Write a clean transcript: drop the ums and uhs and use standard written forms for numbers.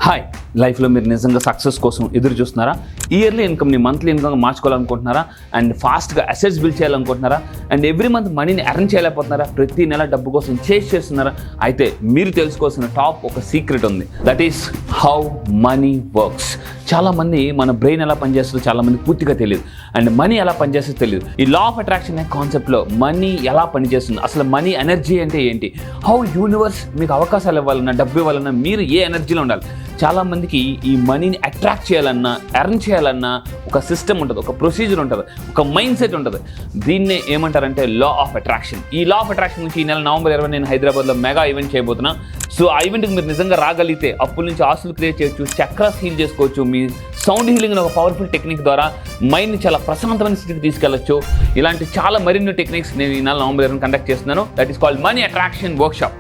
Hi, లైఫ్లో మీరు నిజంగా సక్సెస్ కోసం ఎదురు చూస్తున్నారా? ఇయర్లీ ఇన్కమ్ని మంత్లీ ఇన్కమ్గా మార్చుకోవాలనుకుంటున్నారా? అండ్ ఫాస్ట్గా అసెట్స్ బిల్డ్ చేయాలనుకుంటున్నారా? అండ్ ఎవ్రీ మంత్ మనీని ఎర్న్ చేయలేకపోతున్నారా? ప్రతి నెల డబ్బు కోసం చేసి చేస్తున్నారా? అయితే మీరు తెలుసుకోవాల్సిన ఒక సీక్రెట్ ఉంది. That is how many works. చాలామంది మన బ్రెయిన్ ఎలా పనిచేస్తుందో చాలామంది పూర్తిగా తెలియదు. అండ్ మనీ ఎలా పనిచేస్తుందో తెలియదు. ఈ లా ఆఫ్ అట్రాక్షన్ అనే కాన్సెప్ట్లో మనీ ఎలా పనిచేస్తుంది, అసలు మనీ ఎనర్జీ అంటే ఏంటి, హౌ యూనివర్స్ మీకు అవకాశాలు ఇవ్వాలన్నా, డబ్బు ఇవ్వాలన్నా మీరు ఏ ఎనర్జీలో ఉండాలి. చాలామందికి ఈ మనీని అట్రాక్ట్ చేయాలన్నా, ఎర్న్ చేయాలన్నా ఒక సిస్టమ్ ఉంటుంది, ఒక ప్రొసీజర్ ఉంటుంది, ఒక మైండ్ సెట్ ఉంటుంది. దీన్నే ఏమంటారంటే లా ఆఫ్ అట్రాక్షన్. ఈ లా ఆఫ్ అట్రాక్షన్ నుంచి ఈ నెల నవంబర్ 20 నేను హైదరాబాద్లో మెగా ఈవెంట్ చేయబోతున్నా. సో ఆ ఈవెంట్కి మీరు నిజంగా రాగలిగితే అప్పుల నుంచి ఆస్తులు క్రియేట్ చేయొచ్చు, చక్రాస్ హీల్ చేసుకోవచ్చు. మీ సౌండ్ హీలింగ్ ఒక పవర్ఫుల్ టెక్నిక్ ద్వారా మైండ్ని చాలా ప్రశాంతమైన స్థితికి తీసుకెళ్లొచ్చు. ఇలాంటి చాలా మరిన్ని టెక్నిక్స్ నేను ఈ నెల నవంబర్ 20 కండక్ట్ చేస్తున్నాను. That is called money attraction workshop.